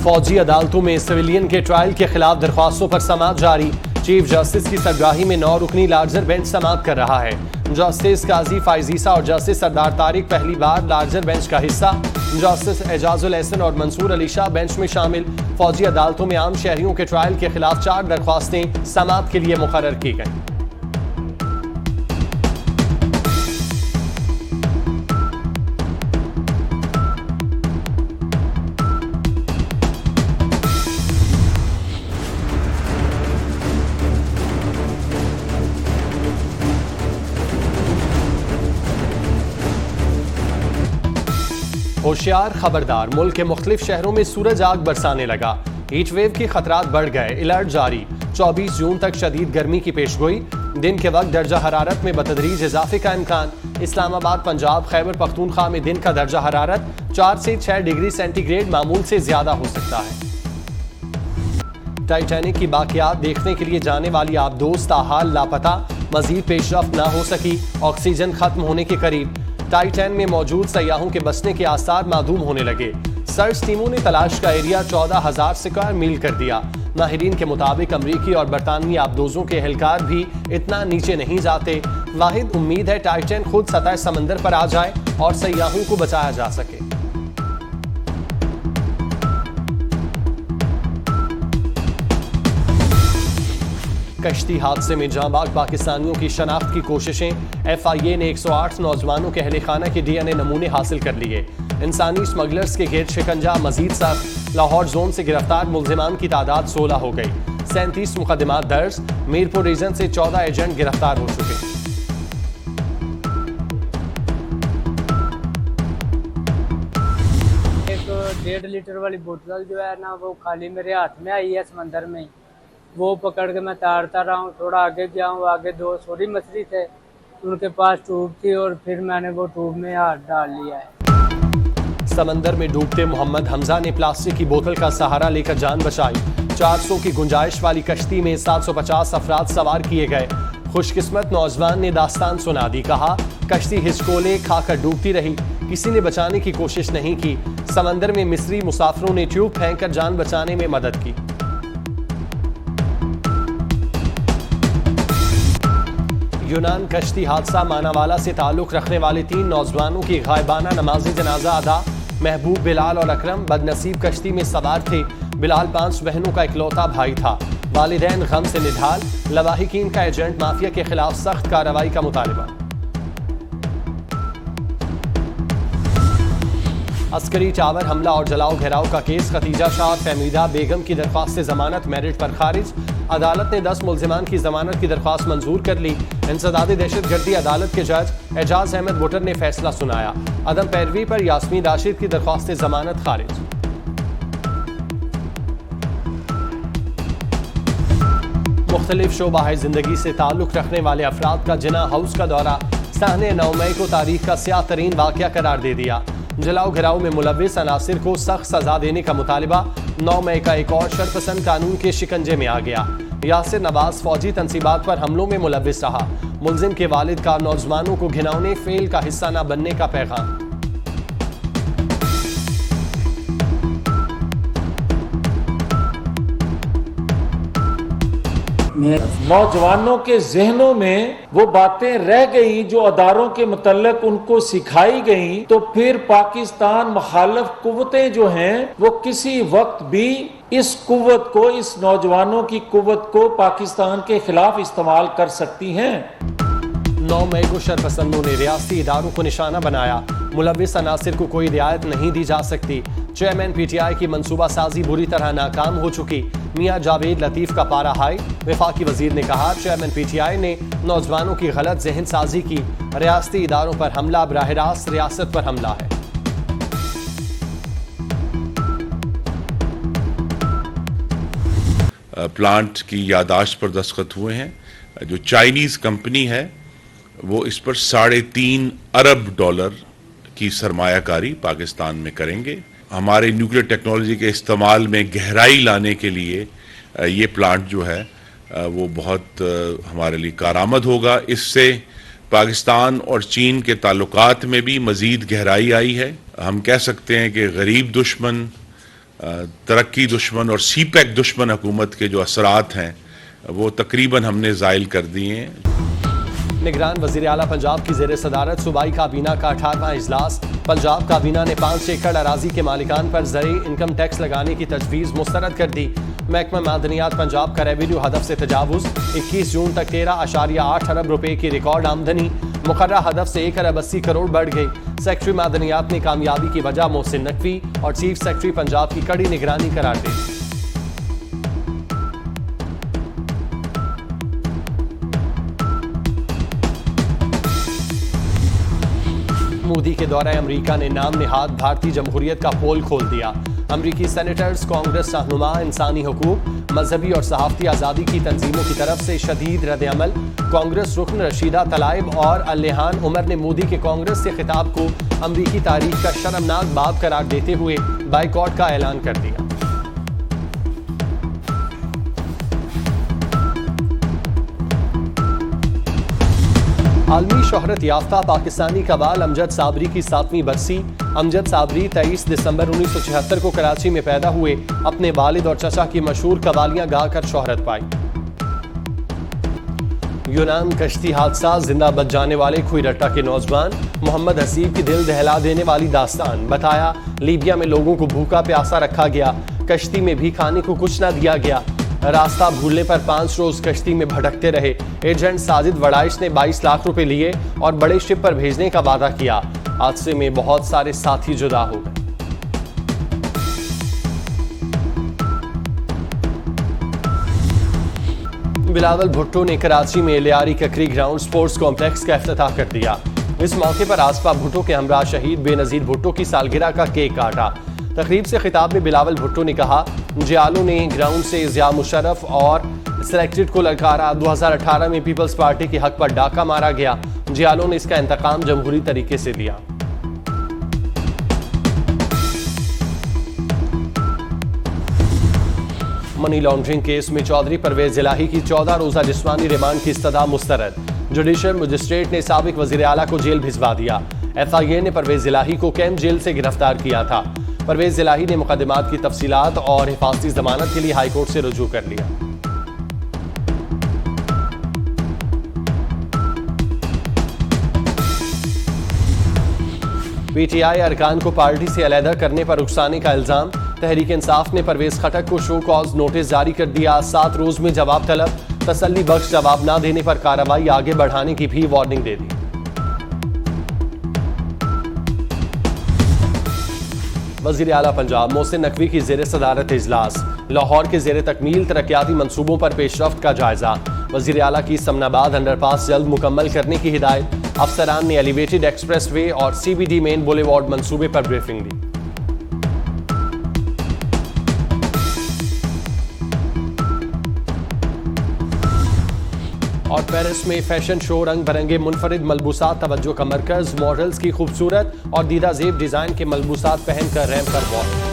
फौजी अदालतों में सिविलियन के ट्रायल के खिलाफ दरख्वास्तों पर समाअत जारी। चीफ जस्टिस की सरबराही में 9 रुकनी लार्जर बेंच समाअत कर रहा है। जस्टिस काजी फाइजीसा और जस्टिस सरदार तारिक पहली बार लार्जर बेंच का हिस्सा। जस्टिस एजाजुल एहसन और मंसूर अली शाह बेंच में शामिल। फौजी अदालतों में आम शहरियों के ट्रायल के खिलाफ 4 दरख्वास्तें समाअत के लिए मुकर्रर की गईं। होशियार खबरदार, मुल्क के मुख्तलिफ शहरों में सूरज आग बरसाने लगा। हीट वेव के खतरात बढ़ गए, अलर्ट जारी। 24 जून तक शदीद गर्मी की पेशगोई। दिन के वक्त दर्जा हरारत में बतदरीज इजाफे का इम्कान। इस्लामाबाद, पंजाब, खैबर पख्तूनख्वा में दिन का दर्जा हरारत 4 से 6 डिग्री सेंटीग्रेड मामूल से ज्यादा हो सकता है। टाइटैनिक की बाकियात देखने के लिए जाने वाली आबदोज ताहाल लापता, मजीद पेशरफ्त न हो सकी। ऑक्सीजन खत्म होने के करीब। टाइटैन में मौजूद सयाहों के बसने के आसार मादूम होने लगे। सर्च टीमों ने तलाश का एरिया 14,000 स्क्वायर मील कर दिया। माहिरीन के मुताबिक अमरीकी और बरतानवी आबदोजों के एहलकार भी इतना नीचे नहीं जाते। वाहिद उम्मीद है टाइटैन खुद सतह समंदर पर आ जाए और सयाहों को बचाया जा सके। कश्ती हादसे में जांबाग पाकिस्तानियों की शनाख्त की कोशिशें। FIA ने 108 नौजवानों के अहले खाना के DNA नमूने हासिल कर लिए। इंसानी स्मगलर्स के घेर शिकंजा मजीद सख्त। लाहौर जोन से गिरफ्तार मुल्जिमान की तादाद 16 हो गई। 37 मुकदमात दर्ज। मीरपुर रीजन से 14 एजेंट गिरफ्तार हो चुके। एक 1.5 लीटर वाली बोतल जो है ना, वो खाली मेरे हाथ में आई है समंदर में। वो पकड़ के मैं तारता रहा हूँ। थोड़ा आगे गया हूँ, आगे 2 छोटी मछली थे, उनके पास ट्यूब थी और फिर मैंने वो ट्यूब में हाथ डाल लिया है। समंदर में डूबते मोहम्मद हमजा ने प्लास्टिक की बोतल का सहारा लेकर जान बचाई। 400 की गुंजाइश वाली कश्ती में 750 अफराद सवार किए गए। खुशकिस्मत नौजवान ने दास्तान सुना दी। कहा, कश्ती हिचकोले खाकर डूबती रही, किसी ने बचाने की कोशिश नहीं की। समंदर में मिस्री मुसाफिरों ने ट्यूब फेंककर जान बचाने में मदद की। यूनान कश्ती हादसा। मानावाला से ताल्लुक रखने वाले 3 नौजवानों की गायबाना नमाज़ी जनाजा अदा। महबूब, बिलाल और अकरम बदनसीब कश्ती में सवार थे। बिलाल 5 बहनों का इकलौता भाई था। वालिदैन गम से निढाल। लवाहिकीन का एजेंट माफिया के खिलाफ सख्त कार्रवाई का मुतालबा। अस्करी टावर हमला और जलाओ घेराव का केस। खतीजा शाह और फहमीदा बेगम की दरख्वास्त जमानत मेरिट पर खारिज। अदालत ने 10 मुल्जिमान की जमानत की दरख्वास्त मंजूर कर ली। इंसदादी दहशतगर्दी अदालत के जज एजाज अहमद बुटर ने फैसला सुनाया। अदम पैरवी पर यास्मीन राशिद की दरख्वास्त जमानत खारिज। मुख्तलिफ शोबाए जिंदगी से ताल्लुक रखने वाले अफराद का जिना हाउस का दौरा। साहने 9 मई को तारीख का स्याह तरीन वाक़या करार दे दिया। जलाओ घिराव में मुलव्विस अनासिर को सख्त सजा देने का मुतालबा। 9 मई का एक और शरपसंद कानून के शिकंजे में आ गया। यासिर नवाज फौजी तनसीबात पर हमलों में मुलव्विस रहा। मुल्जिम के वालिद का नौजवानों को घिनौने फेल का हिस्सा न बनने का पैगाम। नौजवानों के जहनों में वो बातें रह गई जो अदारों के मुतल्लिक उनको सिखाई गई, तो फिर पाकिस्तान मुखालिफ कुव्वतें जो हैं वो किसी वक्त भी इस कुव्वत को, इस नौजवानों की कुव्वत को पाकिस्तान के खिलाफ इस्तेमाल कर सकती हैं। 9 मई को शरपसंदों ने रियासती इदारों को निशाना बनाया। मुलव्विस अनासिर को कोई रियायत नहीं दी जा सकती। चेयरमैन PTI की मंसूबा साजी बुरी तरह नाकाम हो चुकी। मियां जावेद लतीफ का पारा हाई। वफाकी वजीर ने कहा, चेयरमैन PTI ने नौजवानों की गलत जहन साजी की। रियासती इदारों पर हमला बराह रास्त रियासत पर हमला है। प्लांट की यादाश्त पर दस्तखत हुए हैं। जो चाइनीज कंपनी है वो इस पर $3.5 अरब की सरमायाकारी पाकिस्तान में करेंगे। हमारे न्यूक्लियर टेक्नोलॉजी के इस्तेमाल में गहराई लाने के लिए ये प्लांट जो है वो बहुत हमारे लिए कारआमद होगा। इससे पाकिस्तान और चीन के ताल्लुकात में भी मज़ीद गहराई आई है। हम कह सकते हैं कि गरीब दुश्मन तरक्की दुश्मन और सीपैक दुश्मन हुकूमत के जो असरात हैं वो तकरीबन हमने ज़ाइल कर दिए हैं। निगरान वज़ीर आला पंजाब की ज़ेर सदारत सूबाई काबीना का 18वां इजलास। पंजाब काबीना ने 5 एकड़ अराजी के मालिकान पर ज़री इनकम टैक्स लगाने की तजवीज़ मुस्तरद कर दी। महकमा मादनियात पंजाब का रेवेन्यू हदफ से तजावुज़। 21 जून तक 13.8 अरब रुपए की रिकॉर्ड आमदनी मुकर्रर हदफ से 1 अरब 80 करोड़ बढ़ गई। सेक्रेटरी मादनियात ने कामयाबी की वजह मोहसिन नकवी और चीफ सेक्रेटरी पंजाब की कड़ी निगरानी करार दी। मोदी के दौरे अमरीका ने नाम निहाद भारतीय जमहूरियत का पोल खोल दिया। अमरीकी सेनेटर्स, कांग्रेस रहनुमा, इंसानी हकूक, मजहबी और सहाफती आज़ादी की तंजीमों की तरफ से शदीद रद्द-ए-अमल। कांग्रेस रुकन रशीदा तलाइब और अल्लेहान उमर ने मोदी के कांग्रेस के खिताब को अमरीकी तारीख का शर्मनाक बाब करार देते हुए बाइकॉट का ऐलान कर दिया। आलमी शोहरत याफ्ता पाकिस्तानी कबाल अमजद साबरी की 7वीं बरसी। अमजद साबरी 23 दिसंबर 1976 को कराची में पैदा हुए। अपने वालिद और चचा की मशहूर कवालियां गाकर शोहरत पाई। यूनान कश्ती हादसा, जिंदा बच जाने वाले खुईरट्टा के नौजवान। मोहम्मद हसीब की दिल दहला देने वाली दास्तान। बताया, लीबिया में लोगों को भूखा प्यासा रखा गया, कश्ती में भी खाने को कुछ न दिया गया। रास्ता भूलने पर 5 रोज कश्ती में भटकते रहे। एजेंट साजिद वड़ाइश ने 22 लाख रुपए लिए और बड़े शिप पर भेजने का वादा किया। हादसे में बहुत सारे साथी जुदा हो गए। बिलावल भुट्टो ने कराची में लियारी ककरी ग्राउंड स्पोर्ट्स कॉम्प्लेक्स का इफ्तिताह कर दिया। इस मौके पर आसपा भुट्टो के हमरा शहीद बेनजीर भुट्टो की सालगिरह का केक काटा। तकरीब से खिताब में बिलावल भुट्टो ने कहा, जियालो ने ग्राउंड से ज़िया मुशर्रफ और सिलेक्टेड को ललकारा। 2018 में पीपल्स पार्टी के हक पर डाका मारा गया। जियालो ने इसका इंतकाम जमहूरी तरीके से लिया। मनी लॉन्ड्रिंग केस में चौधरी परवेज इलाही की 14 रोजा जिस्मानी रिमांड की इस्तदा मुस्तरद। जुडिशल मजिस्ट्रेट ने साबिक वजीर आला को जेल भिजवा दिया। FIA ने परवेज इलाही को कैंप जेल से गिरफ्तार किया था। परवेज इलाही ने मुकदमात की तफसीलात और हिफाजती जमानत के लिए हाईकोर्ट से रुजू कर लिया। PTI अरकान को पार्टी से अलहदा करने पर उकसाने का इल्जाम। तहरीक इंसाफ ने परवेज खटक को शो कॉज नोटिस जारी कर दिया। 7 रोज में जवाब तलब। तसल्ली बख्श जवाब न देने पर कार्रवाई आगे बढ़ाने की भी वार्निंग दे दी। वज़ीर आला पंजाब मोहसिन नकवी की ज़ेर सदारत इजलास। लाहौर के ज़ेर तकमील तरक्याती मंसूबों पर पेशरफ्त का जायजा। वज़ीर आला की समनाबाद अंडरपास जल्द मुकम्मल करने की हिदायत। अफसरान ने एलिवेटेड एक्सप्रेस वे और CBD मेन बुलेवार्ड मंसूबे पर ब्रीफिंग दी। और पेरिस में फैशन शो, रंग बिरंगे मुनफरिद मलबूसात तवज्जो का मरकज। मॉडल्स की खूबसूरत और दीदा ज़ेब डिजाइन के मलबूसात पहनकर रैंप पर वॉक।